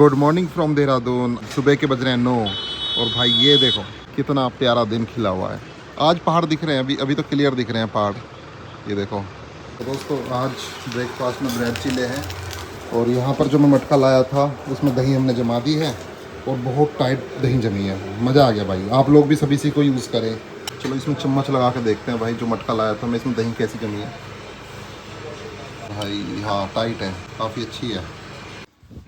Good morning from Dehradun. सुबह के बज रहे हैं 9 और भाई ये देखो कितना प्यारा दिन खिला हुआ है। आज पहाड़ दिख रहे हैं, अभी अभी तो क्लियर दिख रहे हैं पहाड़। ये देखो तो दोस्तों, आज ब्रेकफास्ट में ब्रेड चिले हैं और यहाँ पर जो मैं मटका लाया था उसमें दही हमने जमा दी है और बहुत टाइट दही जमी है। मज़ा आ गया भाई। आप लोग भी सभी इसी को यूज़ करें। चलो इसमें चम्मच लगा के देखते हैं भाई, जो मटका लाया था मैं, इसमें दही कैसी जमी है भाई। हाँ टाइट है, काफ़ी अच्छी है।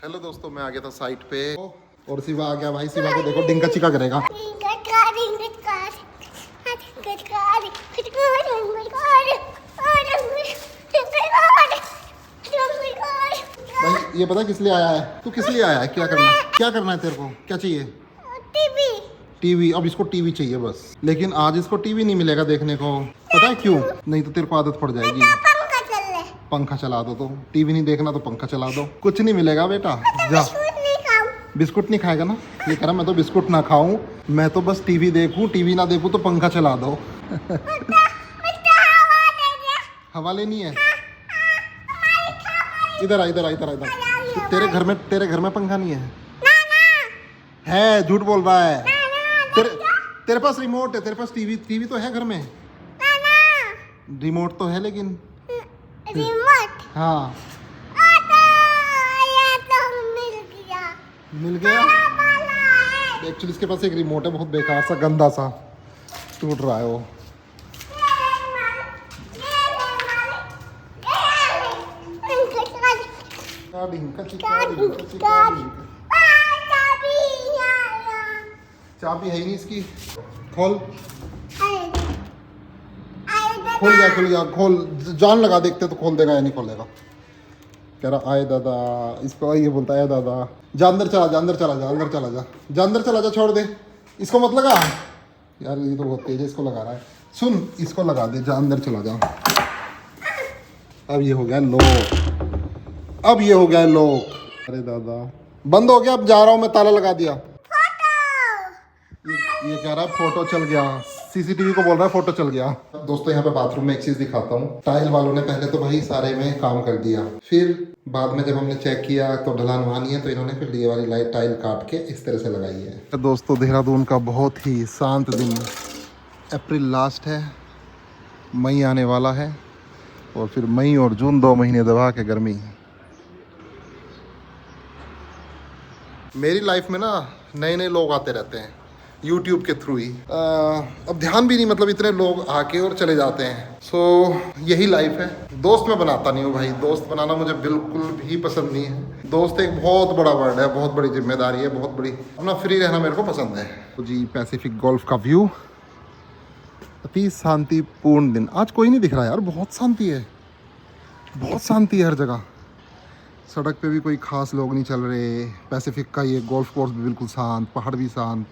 हेलो दोस्तों, मैं आ गया था साइट पे और शिवा आ गया भाई। शिवा को देखो डिंका चिका करेगा। भाई ये पता किस लिए आया है? तू किस लिए आया है? क्या करना है तेरे को? क्या चाहिए? टीवी। अब इसको टीवी चाहिए बस। लेकिन आज इसको टीवी नहीं मिलेगा देखने को। पता है क्यों? नहीं तो तेरे को आदत पड़ जाएगी। पंखा चला दो। तो टीवी नहीं देखना तो पंखा चला दो। कुछ नहीं मिलेगा बेटा, जा। बिस्कुट नहीं खाएगा ना? ये कह रहा मैं तो बिस्कुट ना खाऊं, मैं तो बस टीवी देखूं। टीवी ना देखूं तो पंखा चला दो। हवा लेनी है? इधर आ, इधर आ, इधर आ, इधर। तेरे घर में पंखा नहीं है? है, झूठ बोल रहा है। तेरे पास रिमोट है, तेरे पास टीवी तो है घर में। रिमोट तो है लेकिन रिमोट हाँ मिल गया। एक्चुअली इसके पास एक रिमोट है, बहुत बेकार सा, गंदा सा, टूट रहा है वो। चाबी है ही नहीं इसकी। खोल खुल गया। खोल, जान लगा देखते तो खोल देगा या नहीं खोलेगा। कह रहा आए दादा, इसको ये बोलता है दादा। जा अंदर चला जा, अंदर चला जा, अंदर चला जा, जा अंदर चला जा, छोड़ दे इसको, मत लगा यार, ये तो बहुत तेज है, इसको लगा रहा है। सुन, इसको लगा दे, जा अंदर चला जा। अब ये हो गया लॉक, अब ये हो गया लॉक। अरे दादा बंद हो गया, अब जा रहा हूँ मैं, ताला लगा दिया। ये कह रहा है फोटो चल गया, सीसीटीवी को बोल रहा है फोटो चल गया। दोस्तों यहाँ पे बाथरूम में एक चीज दिखाता हूँ। टाइल वालों ने पहले तो भाई सारे में काम कर दिया, फिर बाद में जब हमने चेक किया तो ढलान वहाँ नहीं है, तो इन्होंने फिर ये वाली लाइट टाइल काट के इस तरह से लगाई है। दोस्तों देहरादून का बहुत ही शांत दिन। अप्रैल लास्ट है, मई आने वाला है और फिर मई और जून 2 महीने दबा के गर्मी। मेरी लाइफ में ना नए नए लोग आते रहते हैं YouTube के थ्रू ही। अब ध्यान भी नहीं, मतलब इतने लोग आके और चले जाते हैं। सो यही लाइफ है। दोस्त मैं बनाता नहीं हूँ भाई, दोस्त बनाना मुझे बिल्कुल भी पसंद नहीं है। दोस्त एक बहुत बड़ा वर्ड है, बहुत बड़ी जिम्मेदारी है, बहुत बड़ी। अपना फ्री रहना मेरे को पसंद है। तो जी पैसिफिक गोल्फ का व्यू, अति शांतिपूर्ण दिन। आज कोई नहीं दिख रहा यार, बहुत शांति है, बहुत शांति है हर जगह। सड़क पे भी कोई खास लोग नहीं चल रहे। पैसिफिक का ये गोल्फ कोर्स भी बिल्कुल शांत, पहाड़ भी शांत,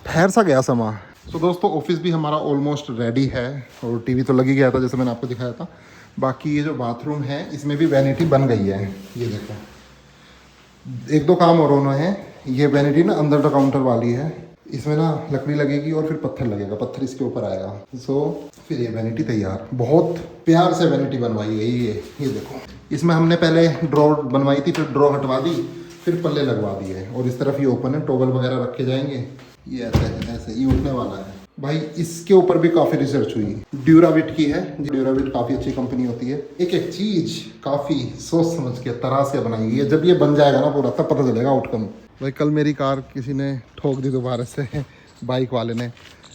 ठहर सा गया समा। तो दोस्तों ऑफिस भी हमारा ऑलमोस्ट रेडी है और टीवी तो लगी गया था जैसे मैंने आपको दिखाया था। बाकी ये जो बाथरूम है इसमें भी वैनिटी बन गई है। ये देखो, एक दो काम और होना है। ये वैनिटी ना अंदर द काउंटर वाली है, इसमें ना लकड़ी लगेगी और फिर पत्थर लगेगा, पत्थर इसके ऊपर आएगा। सो फिर ये वैनिटी तैयार। बहुत प्यार से वैनिटी बनवाई गई है। ये देखो, इसमें हमने पहले ड्रॉ बनवाई थी, फिर ड्रॉ हटवा दी, फिर पल्ले लगवा दिए और इस तरफ ये ओपन है, टॉवल वगैरह रखे जाएंगे। ये ऐसे ये उठने वाला है भाई। इसके ऊपर भी काफ़ी रिसर्च हुई। ड्यूराविट की है, ड्यूराविट काफ़ी अच्छी कंपनी होती है। एक एक चीज़ काफ़ी सोच समझ के तरह से बनाई गई है। जब ये बन जाएगा ना पूरा, तब पता चलेगा आउटकम। भाई कल मेरी कार किसी ने ठोक दी दोबारा से, बाइक वाले ने।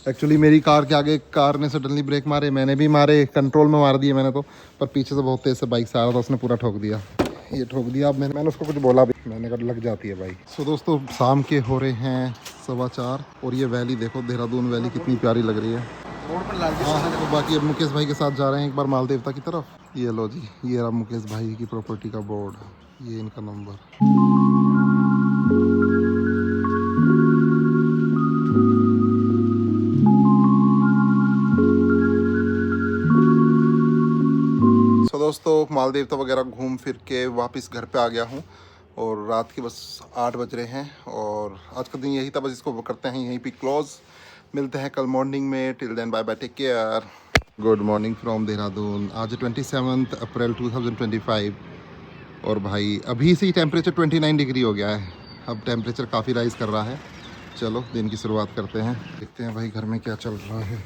एक्चुअली मेरी कार के आगे कार ने सडनली ब्रेक मारे, मैंने भी मारे, कंट्रोल में मार दिए मैंने तो, पर पीछे से बहुत तेज से बाइक से आ रहा था, उसने पूरा ठोक दिया। ये ठोक दिया। अब मैंने उसको कुछ बोला भी, मैंने कहा लग जाती है भाई। सो दोस्तों शाम के हो रहे हैं 4:15 और ये वैली देखो, देहरादून वैली कितनी प्यारी लग रही है। हाँ, तो बाकी अब मुकेश भाई के साथ जा रहे हैं एक बार माल देवता की तरफ। ये लो जी, ये रहा मुकेश भाई की प्रॉपर्टी का बोर्ड, ये इनका नंबर। दोस्तों माल देवता वगैरह घूम फिर के वापस घर पे आ गया हूँ और रात के बस 8 बज रहे हैं और आज का दिन यही था। बस इसको करते हैं यहीं पे क्लोज। मिलते हैं कल मॉर्निंग में। Till then bye bye, take care. Good morning from Dehradun. आज 27 अप्रैल 2025। और भाई अभी से ही टेम्परेचर 29 डिग्री हो गया है। अब टेम्परेचर काफ़ी राइज कर रहा है। चलो दिन की शुरुआत करते हैं, देखते हैं भाई घर में क्या चल रहा है।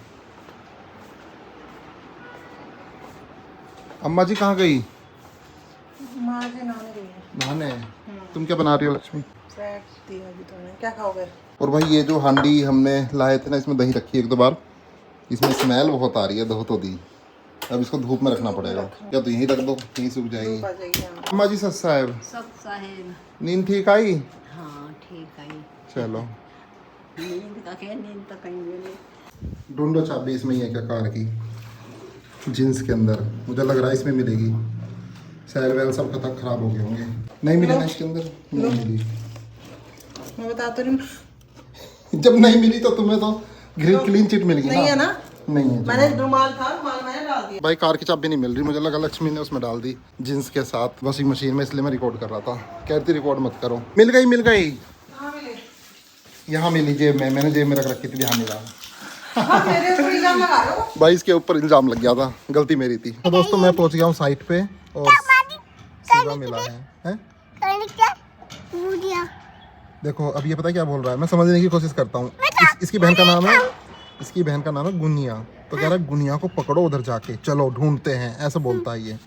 अम्मा जी कहाँ गई? माँ जी नहाने गई है। नहाने? तुम क्या बना रही हो लक्ष्मी? फ्राइड दिया अभी तो नहीं। क्या खाओगे? और भाई ये जो हांडी हमने लाए थे ना, इसमें दही रखी है एक दो बार, इसमें स्मेल बहुत आ रही है, दो तो दी। अब इसको धूप में रखना पड़ेगा। या तो यहीं रख दो, यहीं सूख जाएगी। धूप आ जाएगी, हाँ। अम्मा जी सच साहब, सब साहेब। नींद ठीक आई? हाँ ठीक है। चलो नींद का क्या, नींद तो कहीं भी नहीं। ढूंढो चाबी, इसमें ही है क्या कार की? जीन्स के अंदर मुझे लग रहा है इसमें मिलेगी। सैल वैल सब खतक खराब हो गए होंगे। नहीं मिले ना इसके अंदर? नहीं मिली। मैं बता तो रही हूँ। जब नहीं मिली तो तुम्हें तो क्लीन चिट मिल गई नहीं है ना? नहीं है। मैंने रुमाल था, रुमाल मैंने डाल दिया। भाई कार की चाबी नहीं मिल रही, मुझे लगा लक्ष्मी ने उसमें डाल दी जींस के साथ वॉशिंग मशीन में, इसलिए मैं रिकॉर्ड कर रहा था। कहती रिकॉर्ड मत करो। मिल गई मिल गई। कहाँ मिले? यहाँ मिली जेब में, मैंने जेब में रख रखी थी, ध्यान नहीं रहा। हाँ, मेरे ऊपर इल्जाम लगा रहे हो। भाई इसके ऊपर इल्जाम लग गया था, गलती मेरी थी। तो दोस्तों मैं पहुंच गया हूँ साइट पे और सीधा मिला है? देखो अब ये पता क्या बोल रहा है, मैं समझने की कोशिश करता हूँ। इसकी बहन का नाम है, इसकी बहन का नाम है गुनिया। तो कह रहा है गुनिया को पकड़ो उधर जाके, चलो ढूंढते हैं, ऐसा बोलता है ये।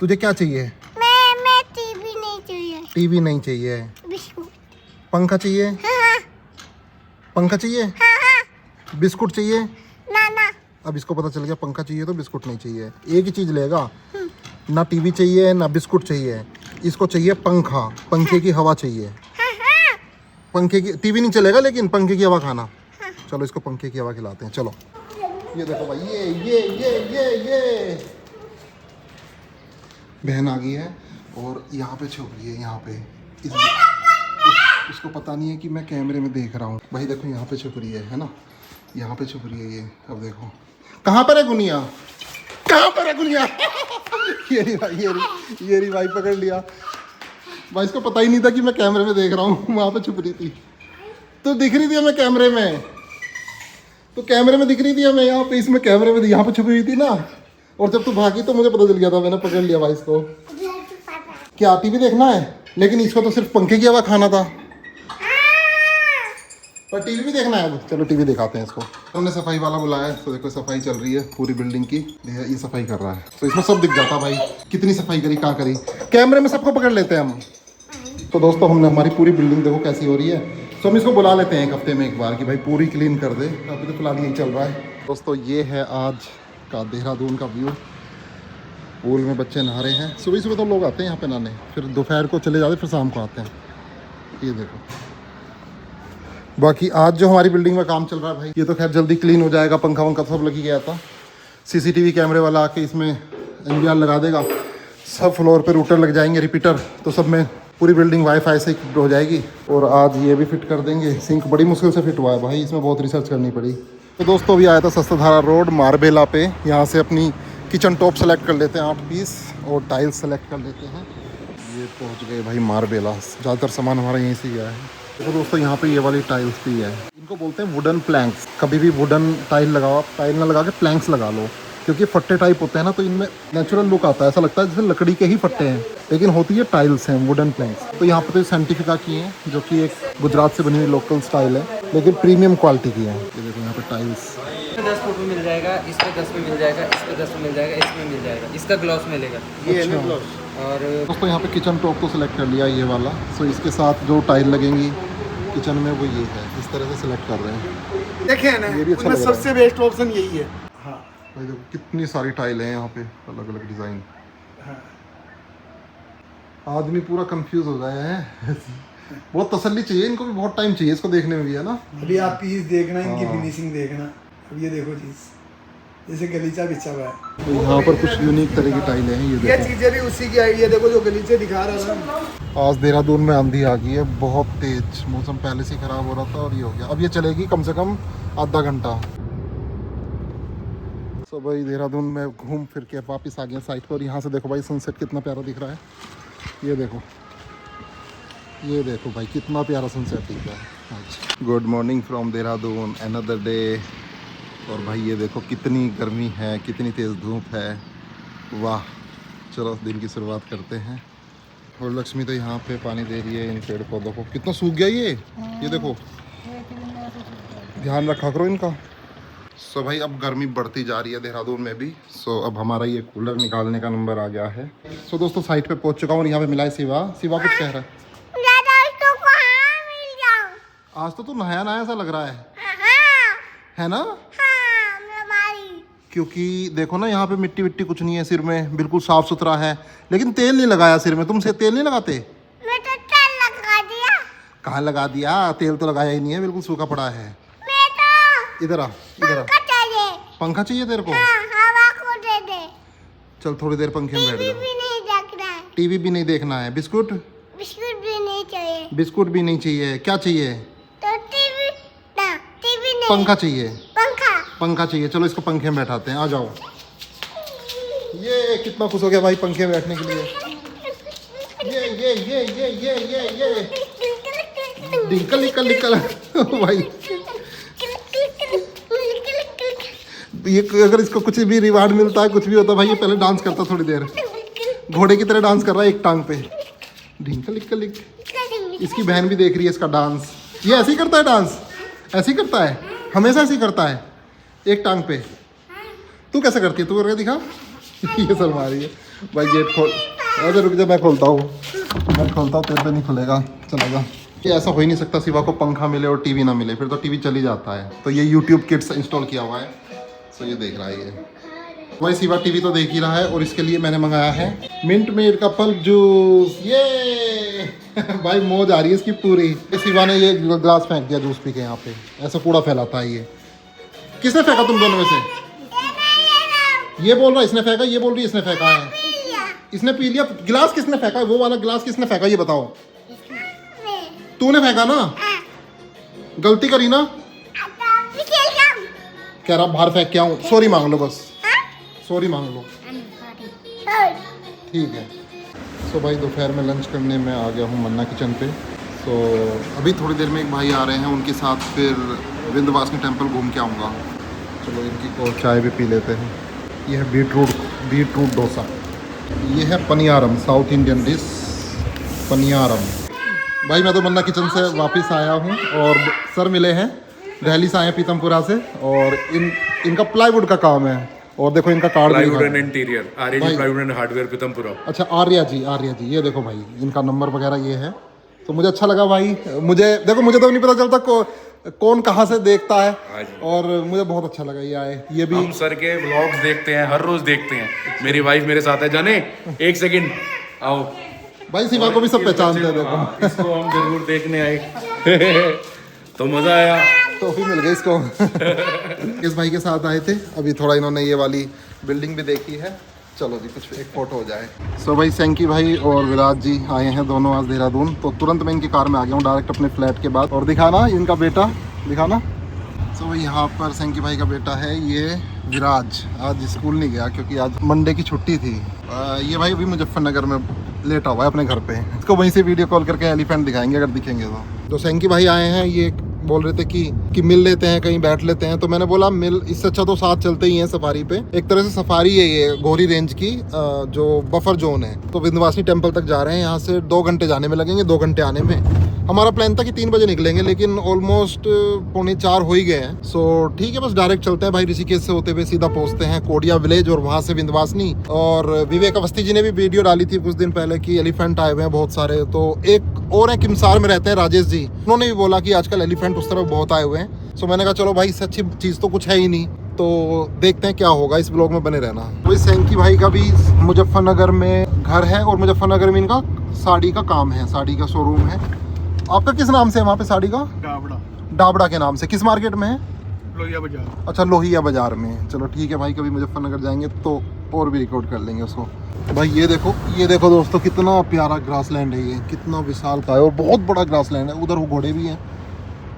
तुझे क्या चाहिए? मैं टीवी नहीं चाहिए। टीवी नहीं चाहिए? बिस्कुट। पंखा चाहिए? हाँ पंखा चाहिए? हाँ। बिस्कुट चाहिए? नाना। अब इसको पता चल गया पंखा चाहिए तो बिस्कुट नहीं चाहिए। एक ही चीज लेगा, ना टीवी चाहिए ना बिस्कुट चाहिए, इसको चाहिए पंखा। पंखे की हवा चाहिए। पंखे की, टीवी नहीं चलेगा लेकिन पंखे की हवा खाना। चलो इसको पंखे की हवा खिलाते हैं, चलो। ये देखो भाई, ये बहन आ गई है और यहाँ पे छुप गई है, यहाँ पे। उसको पता नहीं है कि मैं कैमरे में देख रहा हूँ। भाई देखो यहाँ पे छुप रही है ना, यहाँ पे छुप रही है ये। अब देखो कहाँ पर है गुनिया, कहाँ पर है गुनिया? ये रही भाई, ये रही भाई, पकड़ लिया भाई। इसको पता ही नहीं था कि मैं कैमरे में देख रहा हूँ, वहाँ पे छुप रही थी। तो दिख रही थी हमें कैमरे में, तो कैमरे में दिख रही थी हमें यहाँ पे, इसमें कैमरे में यहाँ पे छुपी हुई थी ना। और जब तू भागी तो मुझे पता चल गया था, मैंने पकड़ लिया भाई इसको। क्या टीवी देखना है? लेकिन इसको तो सिर्फ पंखे की हवा खाना था, पर टीवी भी देखना है। अब चलो टीवी दिखाते हैं इसको। हमने सफाई वाला बुलाया है, तो देखो सफाई चल रही है पूरी बिल्डिंग की। ये सफाई कर रहा है, तो इसमें सब दिख जाता भाई, कितनी सफाई करी, कहाँ करी। कैमरे में सबको पकड़ लेते हैं हम। तो दोस्तों हमने हमारी पूरी बिल्डिंग देखो कैसी हो रही है। तो हम इसको बुला लेते हैं एक हफ्ते में एक बार कि भाई पूरी क्लीन कर दे। अभी तो फिलहाल यही चल रहा है। दोस्तों ये है आज का देहरादून का व्यू। पूल में बच्चे नहा रहे हैं। सुबह सुबह तो लोग आते हैं यहाँ पे नहाने, फिर दोपहर को चले जाते, फिर शाम को आते हैं। ये देखो, बाकी आज जो हमारी बिल्डिंग में काम चल रहा है भाई, ये तो खैर जल्दी क्लीन हो जाएगा। पंखा वंखा सब लग ही गया था। सीसीटीवी कैमरे वाला आके इसमें एनवीआर लगा देगा, सब फ्लोर पे रूटर लग जाएंगे, रिपीटर, तो सब में पूरी बिल्डिंग वाईफाई से हो जाएगी। और आज ये भी फिट कर देंगे। सिंक बड़ी मुश्किल से फिट हुआ है भाई, इसमें बहुत रिसर्च करनी पड़ी। तो दोस्तों अभी आया था सस्ताधारा रोड मारबेला पे, यहाँ से अपनी किचन टॉप सेलेक्ट कर लेते हैं 8 पीस और टाइल्स सेलेक्ट कर लेते हैं। ये पहुँच गए भाई मारबेला। ज़्यादातर सामान हमारा यहीं से गया है। तो दोस्तों यहाँ पे ये वाली टाइल्स भी है, इनको बोलते हैं वुडन प्लैंक्स। कभी भी वुडन टाइल लगाओ, आप टाइल ना लगा के प्लैंक्स लगा लो, क्योंकि फट्टे टाइप होते हैं ना, तो इनमें नेचुरल लुक आता है। ऐसा लगता है जैसे लकड़ी के ही फट्टे हैं, लेकिन होती है टाइल्स हैं, वुडन प्लैंक्स। तो यहाँ पे तो साइंटिफिका की हैं, जो कि एक गुजरात से बनी हुई लोकल स्टाइल है, लेकिन प्रीमियम क्वालिटी की है। ये देखो यहाँ पे टाइल्स 10 फुट में मिल जाएगा, इस पे 10 में मिल जाएगा, इस पे 10 में मिल जाएगा, इसमें मिल जाएगा। इसका ग्लॉस मिलेगा। अच्छा। और दोस्तों यहाँ पे किचन टॉप तो सिलेक्ट कर लिया ये वाला। सो इसके साथ जो टाइल लगेंगी किचन में वो ये है, इस तरह से सिलेक्ट कर रहे हैं। देखे ना, ये भी अच्छा उनमें लग रहा सबसे बेस्ट ऑप्शन यही है। हाँ भाई देखो कितनी सारी टाइल हैं यहाँ पे, अलग अलग डिज़ाइन। आदमी पूरा कंफ्यूज हो गया है। बहुत तसल्ली चाहिए इनको भी, बहुत टाइम चाहिए इसको देखने में भी, है ना। अभी आप पीस देखना, इनकी हाँ। फिनिशिंग देखना। अब ये देखो चीज, जैसे गलीचा बिछा हुआ है। तो यहाँ पर कुछ यूनिक तरह की टाइलें हैं, ये ये देखो। चीजें भी उसी की आई है, देखो जो गलीचे दिखा रहा था। आज देहरादून में आंधी आ गई है बहुत तेज। मौसम पहले से खराब हो रहा था और ये हो गया। अब ये चलेगी कम से कम आधा घंटा। तो भाई देहरादून में घूम फिर के वापस आ गए साइट पर। यहाँ से देखो भाई सनसेट कितना प्यारा दिख रहा है। ये देखो, ये देखो भाई कितना प्यारा सनसेट दिख रहा है आज। Good morning from Dehradun, another day. और भाई ये देखो कितनी गर्मी है, कितनी तेज़ धूप है। वाह, चलो दिन की शुरुआत करते हैं। और लक्ष्मी तो यहाँ पे पानी दे रही है इन पेड़ पौधों को। कितना सूख गया ये देखो, ध्यान रखा करो इनका। सो भाई अब गर्मी बढ़ती जा रही है देहरादून में भी। सो अब हमारा ये कूलर निकालने का नंबर आ गया है। सो दोस्तों साइट पे पहुंच चुका हूँ और यहाँ पे मिला है शिवा। शिवा कुछ कह रहा है। दादा उसको कहाँ मिल जाऊँ? आज तो तू नया नया सा लग रहा है ना? हाँ हमारी। क्योंकि देखो ना यहाँ पे मिट्टी विट्टी कुछ नहीं है, सिर में बिल्कुल साफ सुथरा है। लेकिन तेल नहीं लगाया सिर में। तुम से तेल नहीं लगाते? मैं तो तेल लगा दिया। कहाँ लगा दिया? तेल तो लगाया ही नहीं है, बिल्कुल सूखा पड़ा है। मैं तो इधर आ, इधर आ। पंखा चाहिए। पंखा चाहिए तेरे को? हाँ हवा को दे दे। चल थोड़ी देर पंखे में बैठ टीवी जा। भी नहीं देखना है। टीवी भी नहीं देखना है। बिस्कुट? बिस्कुट भी नहीं चाहिए। बिस्कुट भी नहीं चाहिए। क्या चाहिए? तो टीवी ना, टीवी नहीं। पंखा चाहिए। पंखा। पंखा चाहिए। चलो इसको पंखे में बैठाते हैं, आ जाओ। ये कितना खुश हो गया भाई पंखे में बैठने के लिए। ये डिंकल निकल निकल भाई। ये अगर इसको कुछ भी रिवार्ड मिलता है, कुछ भी होता है भाई, ये पहले डांस करता थोड़ी देर, घोड़े की तरह डांस कर रहा है एक टांग पे। डिंकल निकल निकल। इसकी बहन भी देख रही है इसका डांस। ये ऐसे ही करता है डांस, ऐसे ही करता है, हमेशा ऐसे ही करता है एक टांग पे। तू कैसे करती है? तू करके दिखा। ये शर्मा रही है भाई। गेट खोल। अरे रुक जा, मैं खोलता हूँ, मैं खोलता हूँ, तेरे पे नहीं खुलेगा, चलेगा। ये ऐसा हो ही नहीं सकता शिवा को पंखा मिले और टीवी ना मिले, फिर तो टीवी चली जाता है। तो ये YouTube किड्स इंस्टॉल किया हुआ है, सो ये देख रहा है ये। भाई शिवा टीवी तो देख ही रहा है और इसके लिए मैंने मंगाया है मिंट मेड का पल्प जूस। ये भाई मौज आ रही है इसकी पूरी। शिवा ने ये ग्लास फेंक दिया जूस पी के यहाँ पे, ऐसा कूड़ा फैलाता है ये। किसने फेंका तुम दोनों में से? ये बोल रहा है इसने फेंका, ये बोल रही है इसने फेंका है। इसने पी लिया। गिलास किसने फेंका? वो वाला गिलास किसने फेंका ये बताओ। तूने फेंका ना, गलती करी ना। कह रहा बाहर फेंक के आऊँ। सॉरी मांग लो, बस सॉरी मांग लो, ठीक है। सो भाई दोपहर में लंच करने में आ गया हूँ मन्ना किचन पे। सो अभी थोड़ी देर में एक भाई आ रहे हैं, उनके साथ फिर विंध्यवासिनी टेम्पल घूम के आऊँगा। चलो इनकी को चाय भी पी लेते हैं। ये है बीटरूट डोसा। ये है paniyaram, south Indian dish paniyaram. भाई मैं तो मन्ना किचन से वापस आया हूँ और सर मिले हैं, दिल्ली से आए हैं पीतमपुरा से। और इनका प्लाईवुड का काम है और देखो इनका कार्ड भी plywood and interior, Arya ji plywood and hardware Pitampura. अच्छा आर्या जी, ये देखो भाई इनका नंबर वगैरह ये है। तो मुझे अच्छा लगा भाई। मुझे तो नहीं पता चलता कौन कहाँ से देखता है, और मुझे बहुत अच्छा लगा ये आए। ये भी हम सर के व्लॉग्स देखते हैं, हर रोज देखते हैं। मेरी वाइफ मेरे साथ है। जाने एक सेकंड आओ भाई, शिवा को भी सब पहचानते हैं देखो। इसको हम जरूर देखने आए तो मजा आया। टॉफी मिल गई इसको। इस भाई के साथ आए थे, अभी थोड़ा इन्होंने ये वाली बिल्डिंग भी देखी है। चलो जी कुछ एक फोटो हो जाए। सो भाई सैंकी भाई और विराज जी आए हैं दोनों आज देहरादून। तो तुरंत मैं इनकी कार में आ गया हूँ डायरेक्ट अपने फ्लैट के बाद। और दिखाना इनका बेटा, दिखाना। सो भाई यहाँ पर सैंकी भाई का बेटा है ये विराज। आज स्कूल नहीं गया क्योंकि आज मंडे की छुट्टी थी। ये भाई अभी मुजफ्फरनगर में लेटा हुआ है अपने घर पे। इसको वहीं से वीडियो कॉल करके एलिफेंट दिखाएंगे अगर दिखेंगे तो सैंकी भाई आए हैं, ये बोल रहे थे कि मिल लेते हैं, कहीं बैठ लेते हैं। तो मैंने बोला मिल, इससे अच्छा तो साथ चलते ही हैं सफारी पे। एक तरह से सफारी है ये घोरी रेंज की, जो बफर जोन है। तो विंध्यवासिनी टेम्पल तक जा रहे हैं, यहाँ से 2 घंटे जाने में लगेंगे, 2 घंटे आने में। हमारा प्लान था कि 3 बजे निकलेंगे, लेकिन ऑलमोस्ट 3:45 हो ही गए हैं। सो ठीक है, बस डायरेक्ट चलते हैं भाई। ऋषिकेश से होते हुए सीधा पहुंचते हैं कोडिया विलेज और वहाँ से विंध्यवासिनी। और विवेक अवस्थी जी ने भी वीडियो डाली थी कुछ दिन पहले कि एलिफेंट आए हुए हैं बहुत सारे। तो एक और है किमसार में रहते हैं राजेश जी, उन्होंने भी बोला कि आजकल एलिफेंट उस तरफ बहुत आए हुए हैं। सो मैंने कहा चलो भाई, इससे अच्छी चीज़ तो कुछ है ही नहीं, तो देखते हैं क्या होगा। इस ब्लॉग में बने रहना। तो सैंकी भाई का भी मुजफ्फरनगर में घर है और मुजफ्फरनगर में इनका साड़ी का काम है, साड़ी का शोरूम है। आपका किस नाम से है वहाँ पे साड़ी का? डाबड़ा के नाम से। किस मार्केट में है? लोहिया बाजार। अच्छा लोहिया बाजार में। चलो ठीक है भाई, कभी मुजफ्फरनगर जाएंगे तो और भी रिकॉर्ड कर लेंगे उसको। भाई ये देखो दोस्तों, कितना प्यारा ग्रास लैंड है ये, कितना विशाल का है और बहुत बड़ा ग्रास लैंड है। उधर वो घोड़े भी हैं,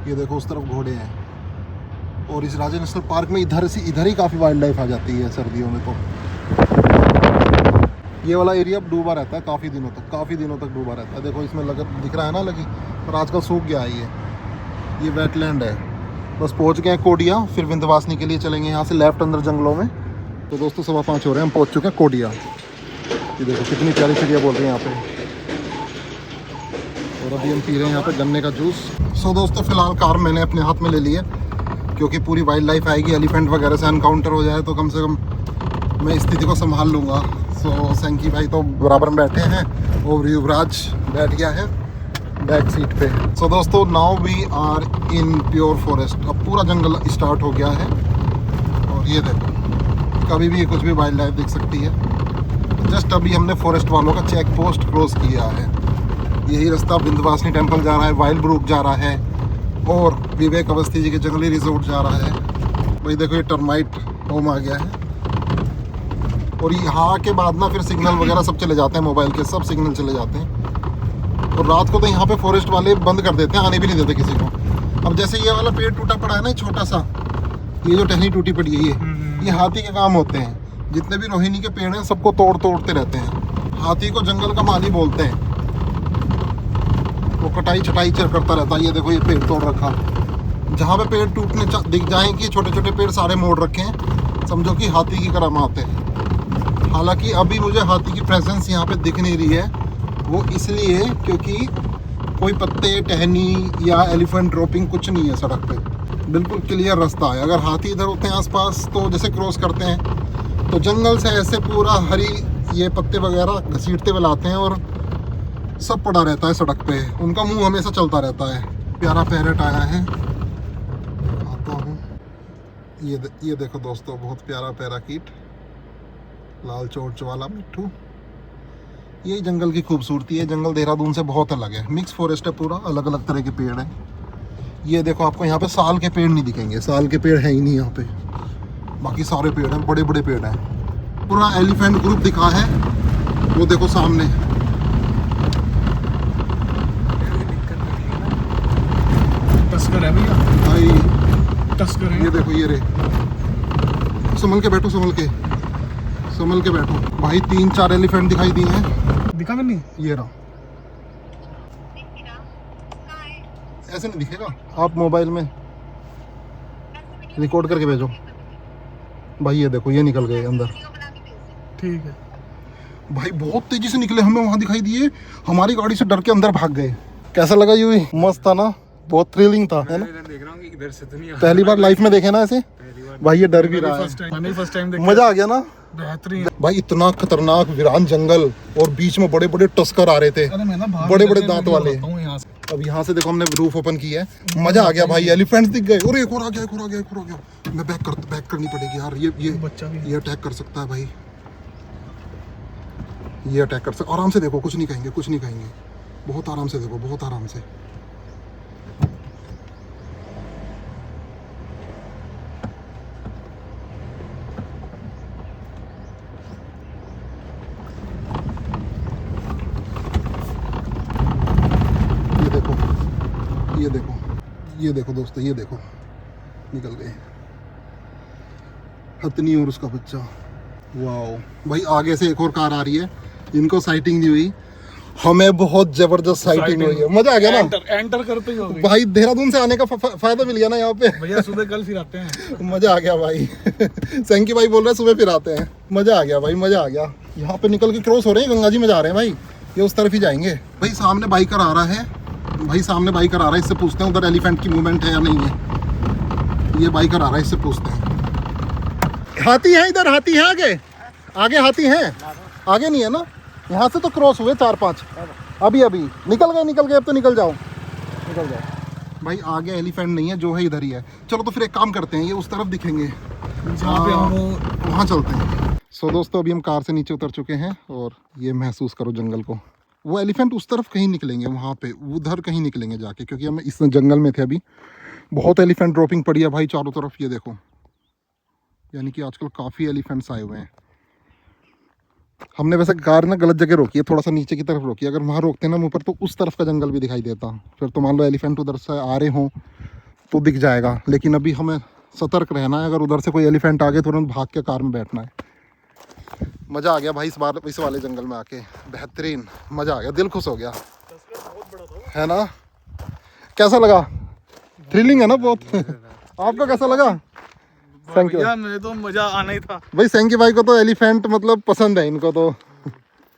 ये देखो उस तरफ घोड़े हैं। और इस राजा नेशनल पार्क में इधर ही काफ़ी वाइल्ड लाइफ आ जाती है सर्दियों में। तो ये वाला एरिया डूबा रहता है काफ़ी दिनों तक डूबा रहता है। देखो इसमें दिख रहा है ना लगी, पर आजकल सूख गया है ये वेटलैंड है। बस पहुंच गए हैं कोडिया, फिर विंध्यवासिनी के लिए चलेंगे यहाँ से लेफ्ट अंदर जंगलों में। तो दोस्तों 5:15 हो रहे हैं, हम पहुंच चुके हैं कोडिया। ये देखो कितनी प्यारी चिड़िया बोल रही है यहाँ पे। और अभी हम पी रहे हैं यहाँ पे गन्ने का जूस। सो दोस्तों फिलहाल कार मैंने अपने हाथ में ले ली है, क्योंकि पूरी वाइल्ड लाइफ आएगी, एलिफेंट वगैरह से एनकाउंटर हो जाए तो कम से कम मैं स्थिति को संभाल लूँगा। सो सैंकी भाई तो बराबर में बैठे हैं और युवराज बैठ गया है बैक सीट पे। सो दोस्तों now we are in pure forest. अब पूरा जंगल स्टार्ट हो गया है और ये देखो कभी भी कुछ भी वाइल्ड लाइफ दिख सकती है। जस्ट अभी हमने फॉरेस्ट वालों का चेक पोस्ट क्रॉस किया है। यही रास्ता विंध्यवासिनी टेम्पल जा रहा है, वाइल्ड ब्रूक जा रहा है और विवेक अवस्थी जी के जंगली रिजोर्ट जा रहा है। भाई देखो ये टर्माइट होम आ गया है। और यहाँ के बाद ना फिर सिग्नल वगैरह सब चले जाते हैं, मोबाइल के सब सिग्नल चले जाते हैं। और रात को तो यहाँ पे फॉरेस्ट वाले बंद कर देते हैं, आने भी नहीं देते किसी को। अब जैसे ये वाला पेड़ टूटा पड़ा है ना छोटा सा, ये जो टहनी टूटी पड़ी है ये हाथी के काम होते हैं। जितने भी रोहिणी के पेड़ हैं सबको तोड़ते रहते हैं। हाथी को जंगल का माली बोलते हैं। वो कटाई छटाई करता रहता है। ये देखो ये पेड़ तोड़ रखा, जहाँ पे पेड़ टूटने दिख जाए कि छोटे छोटे पेड़ सारे मोड़ रखे हैं, समझो कि हाथी की करामात है। हालांकि अभी मुझे हाथी की प्रेजेंस यहाँ पे दिख नहीं रही है, वो इसलिए क्योंकि कोई पत्ते टहनी या एलिफेंट ड्रॉपिंग कुछ नहीं है सड़क पे, बिल्कुल क्लियर रास्ता है। अगर हाथी इधर होते हैं आसपास तो जैसे क्रॉस करते हैं तो जंगल से ऐसे पूरा हरी ये पत्ते वगैरह घसीटते हुए लाते हैं और सब पड़ा रहता है सड़क पे। उनका मुंह हमेशा चलता रहता है। प्यारा पैरेट आया है, आता हूँ। ये देखो दोस्तों बहुत प्यारा पैराकीट, लाल चोंच वाला मिट्ठू। यही जंगल की खूबसूरती है। जंगल देहरादून से बहुत अलग है, मिक्स फॉरेस्ट है पूरा, अलग अलग तरह के पेड़ हैं। ये देखो आपको यहाँ पे साल के पेड़ नहीं दिखेंगे, साल के पेड़ है ही नहीं यहाँ पे, बाकी सारे पेड़ हैं, बड़े बड़े पेड़ हैं। पूरा एलिफेंट ग्रुप दिखा है, वो देखो सामने। टस्कर है भैया, भाई टस्कर है। ये देखो ये रे, संभल के बैठो, संभल के बैठो भाई। 3-4 एलिफेंट दिखाई दिए हैं। दिखा मैंने, ये रहा। ऐसे नहीं दिखेगा, आप मोबाइल में रिकॉर्ड करके भेजो भाई। ये देखो ये निकल गए अंदर। ठीक है भाई बहुत तेजी से निकले, हमें वहां दिखाई दिए, हमारी गाड़ी से डर के अंदर भाग गए। कैसा लगा यूं? मस्त था ना, बहुत थ्रिलिंग था, है ना? देख रहा हूँ कि इधर से तो नहीं पहली बार लाइफ में देखे ना ऐसे भाई, ये डर भी रहा है। फर्स्ट टाइम मजा आ गया ना बेहतरीन भाई। इतना खतरनाक वीरान जंगल और बीच में बड़े बड़े टस्कर आ रहे थे, बड़े बड़े दांत वाले। अब यहाँ से देखो हमने रूफ ओपन किया है, मजा आ गया भाई। एलिफेंट्स दिख गए और एक और आ गया। मैं बैक करनी पड़ेगी यार, ये बच्चा भी ये अटैक कर सकता है भाई, ये अटैक कर सकता। आराम से देखो, कुछ नहीं कहेंगे, बहुत आराम से देखो, बहुत आराम से। ये देखो दोस्तों, ये देखो निकल गए हथनी और उसका बच्चा। वाओ भाई, आगे से एक और कार आ रही है, इनको साइटिंग नहीं हुई, हमें बहुत जबरदस्त साइटिंग हुई है। मजा आ गया ना, एंटर करते ही हो गई भाई। देहरादून से आने का फायदा मिल गया ना यहाँ पे भैया। सुबह कल फिर आते हैं। मजा आ गया भाई। सैंकी भाई बोल रहे हैं सुबह फिर आते हैं। मजा आ गया भाई, मजा आ गया। यहाँ पे निकल के क्रॉस हो रहे हैं, गंगा जी में जा रहे हैं भाई, ये उस तरफ ही जाएंगे। भाई सामने बाइकर आ रहा है, इससे पूछते हैं उधर एलिफेंट की मूवमेंट है या नहीं है। ये बाइकर आ रहा है, इससे पूछते हैं। हाथी है इधर, हाथी है आगे हाथी है, आगे नहीं है ना। यहाँ से तो क्रॉस हुए 4-5, अभी निकल गए। अब तो निकल जाओ भाई। आगे एलिफेंट नहीं है, जो है इधर ही है। चलो तो फिर एक काम करते हैं, ये उस तरफ दिखेंगे, वहाँ चलते हैं। सो दोस्तों अभी हम कार से नीचे उतर चुके हैं और ये महसूस करो जंगल को। वो एलिफेंट उस तरफ कहीं निकलेंगे, वहाँ पे उधर कहीं निकलेंगे जाके, क्योंकि हम इस जंगल में थे अभी। बहुत एलिफेंट ड्रॉपिंग पड़ी है भाई चारों तरफ, ये देखो। यानी कि आजकल काफ़ी एलिफेंट्स आए हुए हैं। हमने वैसे कार ना गलत जगह रोकी है, थोड़ा सा नीचे की तरफ रोकी है। अगर वहाँ रोकते ना मुँह पर तो उस तरफ का जंगल भी दिखाई देता। फिर तो मान लो एलिफेंट उधर से आ रहे हों तो दिख जाएगा, लेकिन अभी हमें सतर्क रहना है। अगर उधर से कोई एलिफेंट आ गए तुरंत भाग के कार में बैठना है। मज़ा आ गया भाई इस वाले जंगल में आके, बेहतरीन मज़ा आ गया, दिल खुश हो गया, है ना? कैसा लगा? थ्रिलिंग है ना बहुत। आपको कैसा लगा? मुझे तो मजा आना ही था भाई। सैंकी भाई को तो एलिफेंट मतलब पसंद है, इनको तो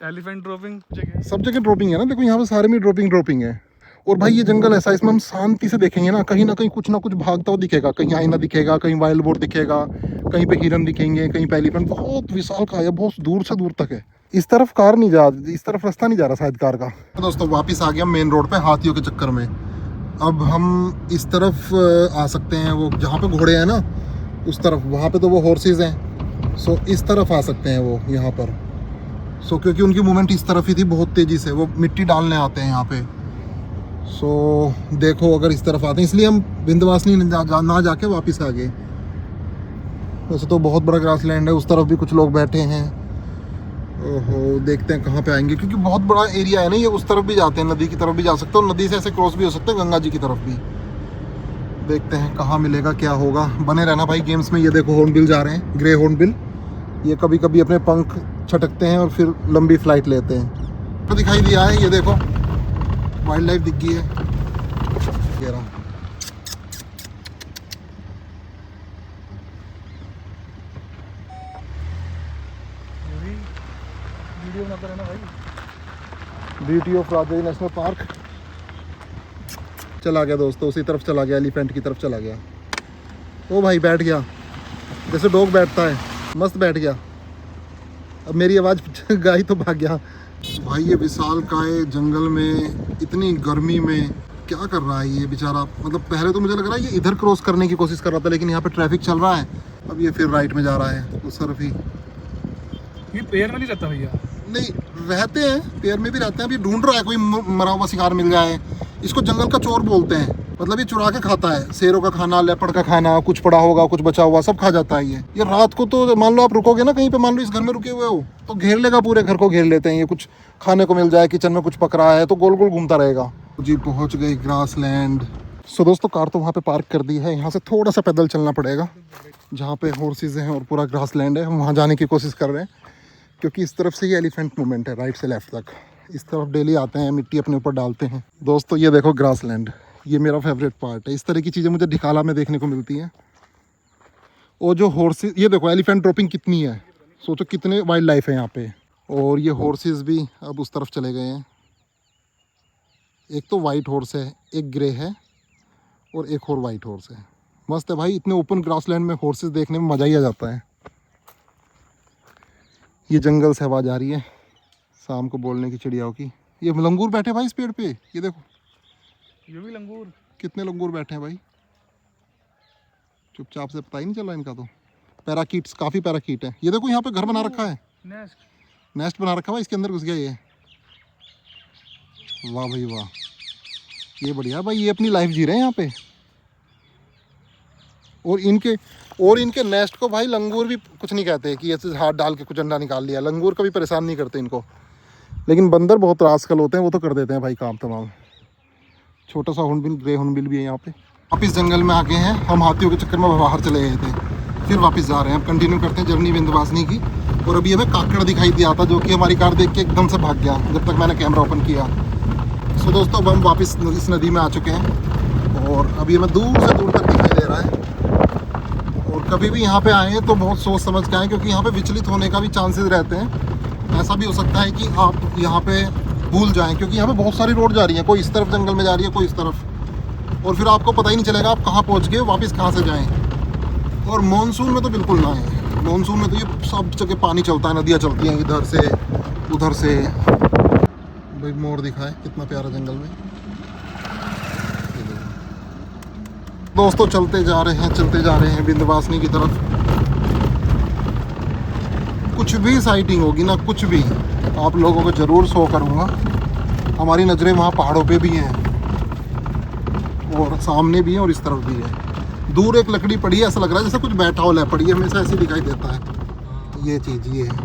एलिफेंट ड्रॉपिंग जगह सब जगह ड्रॉपिंग है ना, देखो यहाँ पे सारे में ड्रॉपिंग है। और भाई ये जंगल ऐसा, इसमें हम शांति से देखेंगे ना कुछ ना कुछ भागता हुआ दिखेगा, कहीं आईना दिखेगा, कहीं वाइल्ड बोर दिखेगा, कहीं पे हिरन दिखेंगे, कहीं पे एलिफेंट। बहुत विशाल का है, बहुत दूर से दूर तक है। इस तरफ कार नहीं जा, इस तरफ रास्ता नहीं जा रहा शायद कार का। तो दोस्तों वापस आ गया मेन रोड पे हाथियों के चक्कर में। अब हम इस तरफ आ सकते हैं, वो जहाँ पे घोड़े हैं ना उस तरफ, वहाँ पे तो वो हॉर्सेज हैं। सो इस तरफ आ सकते हैं वो यहाँ पर। सो क्योंकि उनकी मूवमेंट इस तरफ ही थी बहुत तेज़ी से, वो मिट्टी डालने आते हैं यहाँ पे। सो देखो अगर इस तरफ आते हैं, इसलिए हम विंध्यवासिनी ना जाके वापस आ गए। वैसे तो बहुत बड़ा ग्रास लैंड है, उस तरफ भी कुछ लोग बैठे हैं। ओहो, देखते हैं कहाँ पे आएंगे, क्योंकि बहुत बड़ा एरिया है ना ये। उस तरफ भी जाते हैं, नदी की तरफ भी जा सकते हो, नदी से ऐसे क्रॉस भी हो सकते हैं गंगा जी की तरफ भी। देखते हैं कहाँ मिलेगा, क्या होगा। बने रहना भाई गेम्स में। ये देखो हॉर्नबिल जा रहे हैं, ग्रे हॉर्नबिल। ये कभी कभी अपने पंख छटकते हैं और फिर लंबी फ्लाइट लेते हैं। तो दिखाई दिया है, ये देखो वाइल्ड लाइफ दिख गई है। ये रहा वीडियो बनाता रहना भाई। Beauty of Rajouri national park. चला गया दोस्तों, उसी तरफ चला गया, एलिफेंट की तरफ चला गया। ओ भाई बैठ गया, जैसे डॉग बैठता है, मस्त बैठ गया। अब मेरी आवाज़ गाई तो भाग गया। भाई ये विशाल काय जंगल में इतनी गर्मी में क्या कर रहा है ये बेचारा। मतलब पहले तो मुझे लग रहा है ये इधर क्रॉस करने की कोशिश कर रहा था, लेकिन यहाँ पे ट्रैफिक चल रहा है। अब ये फिर राइट में जा रहा है उस तरफ ही। ये पेड़ में नहीं रहता भैया? नहीं रहते हैं, पेड़ में भी रहते हैं। अभी ढूंढ रहा है कोई मरा हुआ शिकार मिल जाए। इसको जंगल का चोर बोलते हैं, मतलब ये चुरा के खाता है। शेरों का खाना, लेपर्ड का खाना, कुछ पड़ा होगा, कुछ बचा हुआ, सब खा जाता है ये रात को तो मान लो आप रुकोगे ना कहीं पे, मान लो इस घर में रुके हुए हो तो घेर लेगा, पूरे घर को घेर लेते हैं ये। कुछ खाने को मिल जाए, किचन में कुछ पक रहा है तो गोल गोल घूमता रहेगा जी। पहुंच गए ग्रास लैंड। सो दोस्तों कार तो वहाँ पे पार्क कर दी है। यहाँ से थोड़ा सा पैदल चलना पड़ेगा, जहाँ पे हॉर्सेज हैं और पूरा ग्रास लैंड है। हम वहाँ जाने की कोशिश कर रहे हैं, क्योंकि इस तरफ से ये एलिफेंट मूवमेंट है, राइट से लेफ्ट तक। इस तरफ डेली आते हैं, मिट्टी अपने ऊपर डालते हैं। दोस्तों ये देखो ग्रास लैंड, ये मेरा फेवरेट पार्ट है। इस तरह की चीज़ें मुझे ढिकाला में देखने को मिलती हैं। और जो हॉर्सेस, ये देखो एलिफेंट ड्रॉपिंग कितनी है, सोचो कितने वाइल्ड लाइफ है यहाँ पे। और ये हॉर्सेस भी अब उस तरफ चले गए हैं। एक तो वाइट हॉर्स है, एक ग्रे है और एक और वाइट हॉर्स है। मस्त है भाई, इतने ओपन ग्रास लैंड में हॉर्सेस देखने में मज़ा ही आ जाता है। ये जंगल से आवाज़ आ रही है शाम को बोलने की चिड़ियाओं की। ये लंगूर बैठे भाई इस पेड़ पे, ये देखो। ये भी लंगूर? कितने लंगूर बैठे हैं भाई, चुपचाप से, पता ही नहीं चल रहा इनका तो। पैराकीट्स, काफ़ी पैराकीट है। ये देखो यहाँ पे घर बना रखा है, नेस्ट बना रखा है, इसके अंदर घुस गया ये। वाह भाई वाह, ये बढ़िया भाई, ये अपनी लाइफ जी रहे हैं यहाँ पे। और इनके नेस्ट को भाई लंगूर भी कुछ नहीं कहते कि ऐसे हाथ डाल के कुछ अंडा निकाल लिया। लंगूर कभी परेशान नहीं करते इनको, लेकिन बंदर बहुत रास्कल होते हैं, वो तो कर देते हैं भाई काम तमाम। छोटा सा हॉर्नबिल, ग्रे हॉर्नबिल भी है यहाँ पे। वापिस जंगल में आ गए हैं हम, हाथियों के चक्कर में बाहर चले गए थे, फिर वापस जा रहे हैं। अब कंटिन्यू करते हैं जर्नी विंध्यवासिनी की। और अभी हमें काकड़ दिखाई दिया था, जो कि हमारी कार देख के एकदम से भाग गया जब तक मैंने कैमरा ओपन किया। सो दोस्तों अब हम वापस इस नदी में आ चुके हैं और अभी हमें दूर से दूर तक दिखाई दे रहा है। और कभी भी यहाँ पे आए तो बहुत सोच समझ के आएँ, क्योंकि यहाँ पे विचलित होने का भी चांसेस रहते हैं। ऐसा भी हो सकता है कि आप यहाँ पे भूल जाएं, क्योंकि यहाँ पे बहुत सारी रोड जा रही है, कोई इस तरफ जंगल में जा रही है, कोई इस तरफ, और फिर आपको पता ही नहीं चलेगा आप कहाँ पहुँच गए, वापस कहाँ से जाएं। और मानसून में तो बिल्कुल ना आए। मानसून में तो ये सब जगह पानी चलता है, नदियाँ चलती हैं इधर से उधर से। भाई मोर दिखाए कितना प्यारा जंगल में। दोस्तों चलते जा रहे हैं विंध्यवासिनी की तरफ। कुछ भी साइटिंग होगी ना, कुछ भी, आप लोगों को ज़रूर शो करूँगा। हमारी नज़रें वहाँ पहाड़ों पे भी हैं और सामने भी है और इस तरफ भी है। दूर एक लकड़ी पड़ी है, ऐसा लग रहा है जैसे कुछ बैठा हो लेपर्ड, ये हमेशा ऐसे दिखाई देता है। ये चीज़ ये है,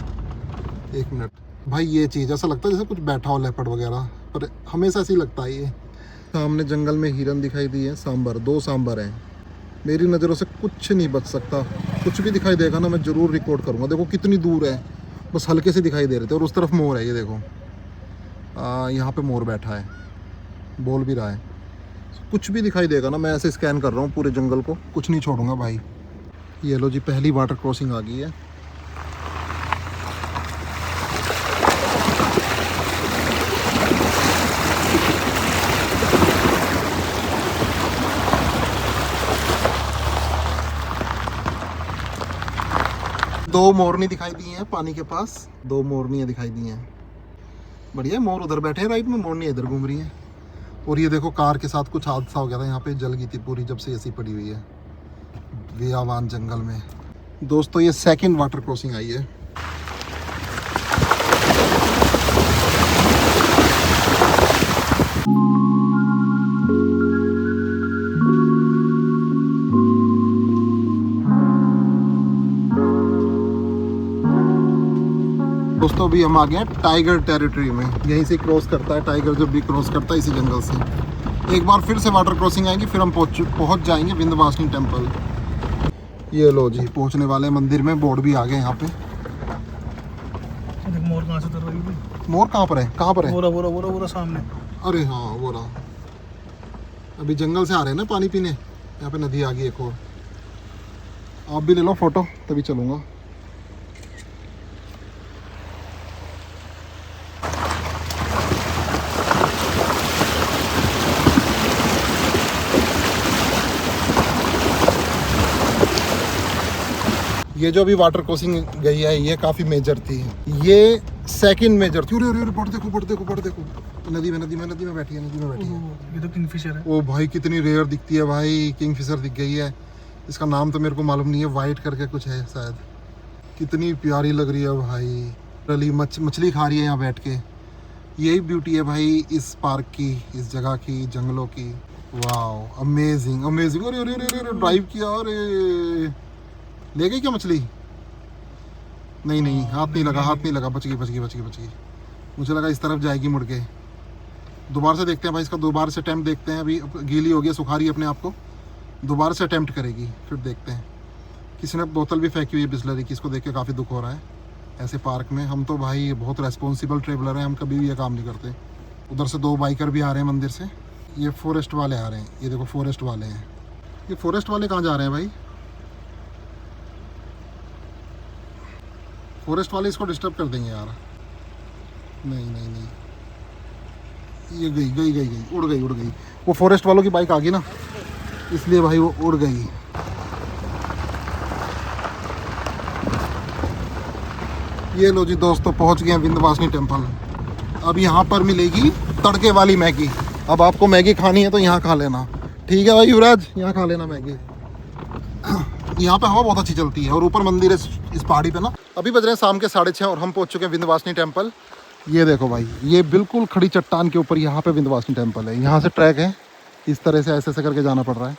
एक मिनट भाई, ये चीज़ ऐसा लगता है जैसे कुछ बैठा हो लेपर्ड वगैरह, पर हमेशा ऐसे ही लगता है ये। सामने जंगल में हिरन दिखाई दी है, सांबर, 2 सांबर हैं। मेरी नज़रों से कुछ नहीं बच सकता, कुछ भी दिखाई देगा ना मैं ज़रूर रिकॉर्ड करूँगा। देखो कितनी दूर है, बस हल्के से दिखाई दे रहे थे। और उस तरफ मोर है, ये देखो यहाँ पे मोर बैठा है, बोल भी रहा है। कुछ भी दिखाई देगा ना, मैं ऐसे स्कैन कर रहा हूँ पूरे जंगल को, कुछ नहीं छोड़ूंगा भाई। ये लो जी, पहली वाटर क्रॉसिंग आ गई है। 2 मोरनी दिखाई दी हैं पानी के पास, 2 मोरनियाँ दिखाई दी हैं। बढ़िया, मोर उधर बैठे हैं राइट में, मोरनी इधर घूम रही है। और ये देखो कार के साथ कुछ हादसा हो गया था, यहाँ पे जल गई थी पूरी जब से ऐसी पड़ी हुई है वियावान जंगल में। दोस्तों ये सेकंड वाटर क्रॉसिंग आई है। दोस्तों अभी हम आ गए हैं टाइगर टेरिटरी में, यहीं से क्रॉस करता है टाइगर, जब भी क्रॉस करता है इसी जंगल से। एक बार फिर से वाटर क्रॉसिंग आएंगी, फिर हम पहुंच जाएंगे विंध्यवासिनी टेम्पल। ये लो जी, पहुंचने वाले मंदिर में, बोर्ड भी आ गए यहाँ पे। मोर कहाँ से उतर रही है? मोर कहाँ पर है, कहाँ पर है? वो सामने। अरे हाँ वो रहा। अभी जंगल से आ रहे हैं ना पानी पीने, यहाँ पे नदी आ गई एक और। आप भी ले लो फोटो, तभी चलूँगा। ये जो अभी वाटर क्रॉसिंग गई है ये काफ़ी मेजर थी, ये सेकंड मेजर थी। अरे बढ़ देखो नदी में बैठी है, ये तो किंगफिशर है। ओ भाई कितनी रेयर दिखती है भाई, किंगफिशर दिख गई है। इसका नाम तो मेरे को मालूम नहीं है, वाइट करके कुछ है शायद। कितनी प्यारी लग रही है भाई, रली मछली खा रही है यहाँ बैठ के। यही ब्यूटी है भाई इस पार्क की, इस जगह की, जंगलों की। वाह अमेजिंग। अरे ड्राइव किया, अरे ले गई क्या मछली? नहीं हाथ नहीं लगा, बच गई। मुझे लगा इस तरफ जाएगी मुड़ के। दोबारा से देखते हैं भाई, इसका दोबारा से अटैम्प्ट देखते हैं। अभी गीली हो गई, सुखा रही है अपने आप को, दोबारा से अटैम्प्ट करेगी, फिर देखते हैं। किसी ने बोतल भी फेंकी हुई है बिस्लरी की, इसको देख के काफ़ी दुख हो रहा है। ऐसे पार्क में हम तो भाई बहुत रेस्पॉन्सिबल ट्रेवलर हैं, हम कभी भी ये काम नहीं करते। उधर से 2 बाइकर भी आ रहे हैं मंदिर से, ये फॉरेस्ट वाले आ रहे हैं। ये देखो फॉरेस्ट वाले हैं। ये फॉरेस्ट वाले कहाँ जा रहे हैं भाई? फॉरेस्ट वाले इसको डिस्टर्ब कर देंगे यार। नहीं, ये गई, उड़ गई। वो फॉरेस्ट वालों की बाइक आ गई ना, इसलिए भाई वो उड़ गई। ये लो जी दोस्तों, पहुंच गए हैं विंध्यवासिनी टेम्पल। अब यहाँ पर मिलेगी तड़के वाली मैगी। अब आपको मैगी खानी है तो यहाँ खा लेना, ठीक है भाई युवराज, यहाँ खा लेना मैगी। यहाँ पे हवा बहुत अच्छी चलती है और ऊपर मंदिर है इस पहाड़ी पे ना। अभी बज रहे हैं शाम के 6:30 और हम पहुँच चुके हैं विंध्यवासिनी टेम्पल। ये देखो भाई, ये बिल्कुल खड़ी चट्टान के ऊपर यहाँ पे विंध्यवासिनी टेम्पल है। यहाँ से ट्रैक है, इस तरह से ऐसे करके जाना पड़ रहा है।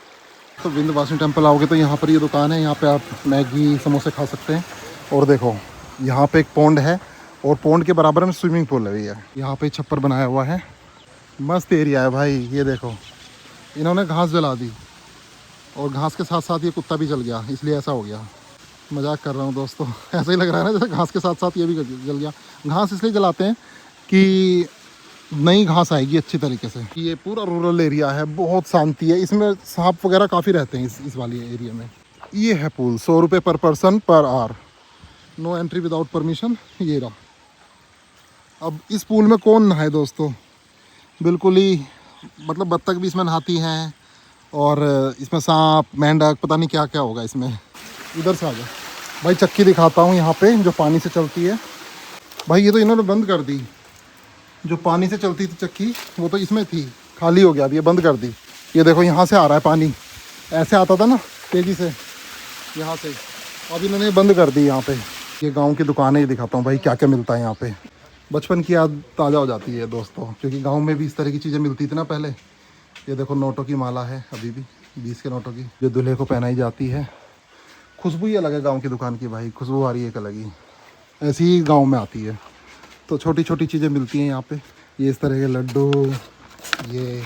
तो विंध्यवासिनी टेम्पल आओगे तो यहाँ पर ये दुकान है, यहाँ पे आप मैगी समोसे खा सकते हैं। और देखो यहाँ पे एक पौंड है और पौंड के बराबर में स्विमिंग पूल है भैया। यहाँ पे छप्पर बनाया हुआ है, मस्त एरिया है भाई। ये देखो इन्होंने घास जला दी और घास के साथ साथ ये कुत्ता भी जल गया, इसलिए ऐसा हो गया। मजाक कर रहा हूँ दोस्तों, ऐसा ही लग रहा है ना जैसे घास के साथ साथ ये भी जल गया। घास इसलिए जलाते हैं कि नई घास आएगी अच्छी तरीके से। ये पूरा रूरल एरिया है, बहुत शांति है, इसमें सांप वगैरह काफ़ी रहते हैं इस वाली एरिया में। ये है पूल, 100 रुपये per person per hour, no entry without permission. ये रहा। अब इस पूल में कौन नहाए दोस्तों? बिल्कुल ही मतलब बत्तख भी इसमें नहाती हैं और इसमें सांप, मेंढक, पता नहीं क्या क्या होगा इसमें। इधर से आ जाओ भाई, चक्की दिखाता हूँ यहाँ पे जो पानी से चलती है। भाई ये तो इन्होंने बंद कर दी, जो पानी से चलती थी चक्की वो तो इसमें थी, खाली हो गया, अब ये बंद कर दी। ये देखो यहाँ से आ रहा है पानी, ऐसे आता था ना तेज़ी से यहाँ से, अब इन्होंने बंद कर दी यहाँ पे। ये गांव की दुकानें ही दिखाता हूँ भाई क्या क्या मिलता है यहाँ पे। बचपन की याद ताज़ा हो जाती है दोस्तों, क्योंकि गांव में भी इस तरह की चीज़ें मिलती थी ना पहले। ये देखो नोटों की माला है अभी भी, 20 के नोटों की, जो दूल्हे को पहनाई जाती है। खुशबू ही अलग है गांव की दुकान की भाई, खुशबू आ रही है एक अलग ही, ऐसी ही गांव में आती है। तो छोटी छोटी चीज़ें मिलती हैं यहाँ पे, ये इस तरह के लड्डू, ये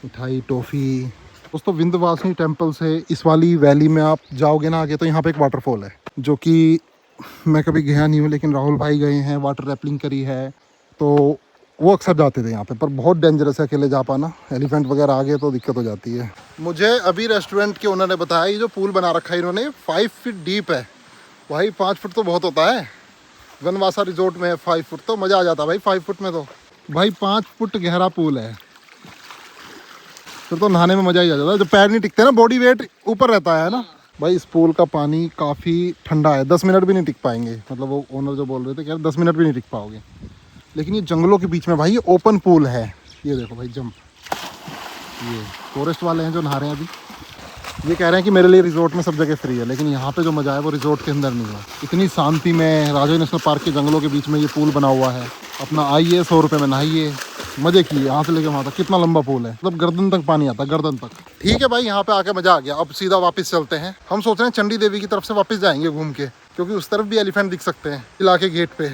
मिठाई, टॉफ़ी। दोस्तों विंध्यवासिनी टेम्पल से इस वाली वैली में आप जाओगे ना आगे, तो यहाँ पे एक वाटरफॉल है जो कि मैं कभी गया नहीं हूँ, लेकिन राहुल भाई गए हैं, वाटर रैपलिंग करी है, तो वो अक्सर जाते थे यहाँ पे। पर बहुत डेंजरस है अकेले जा पाना, एलिफेंट वगैरह आ गए तो दिक्कत हो जाती है। मुझे अभी रेस्टोरेंट के ओनर ने बताया ये जो पूल बना रखा है इन्होंने 5 फीट डीप है। भाई 5 फुट तो बहुत होता है, वनवासा रिजोर्ट में 5 फुट तो मज़ा आ जाता है भाई। 5 फुट में तो भाई 5 फुट गहरा पूल है, फिर तो नहाने में मज़ा ही आ जाता है। जो पैर नहीं टिकते ना, बॉडी वेट ऊपर रहता है ना, भाई इस पूल का पानी काफ़ी ठंडा है, 10 मिनट भी नहीं टिक पाएंगे। मतलब वो ओनर जो बोल रहे थे कि यार 10 मिनट भी नहीं टिक पाओगे। लेकिन ये जंगलों के बीच में भाई, ये ओपन पूल है। ये देखो भाई जंप, ये फॉरेस्ट वाले हैं जो नहा रहे हैं अभी। ये कह रहे हैं कि मेरे लिए रिजॉर्ट में सब जगह फ्री है, लेकिन यहाँ पे जो मज़ा है वो रिजॉर्ट के अंदर नहीं है। इतनी शांति में राजौरी नेशनल पार्क के जंगलों के बीच में ये पूल बना हुआ है। अपना आइए, 100 रुपये में नहाइए, मज़े किए। यहाँ से लेके वहाँ तक कितना लंबा पूल है, मतलब गर्दन तक पानी आता है, गर्दन तक। ठीक है भाई, यहाँ पे आके मज़ा आ गया। अब सीधा वापस चलते हैं। हम सोच रहे हैं चंडी देवी की तरफ से वापस जाएंगे घूम के, क्योंकि उस तरफ भी एलिफेंट दिख सकते हैं किला के गेट पे।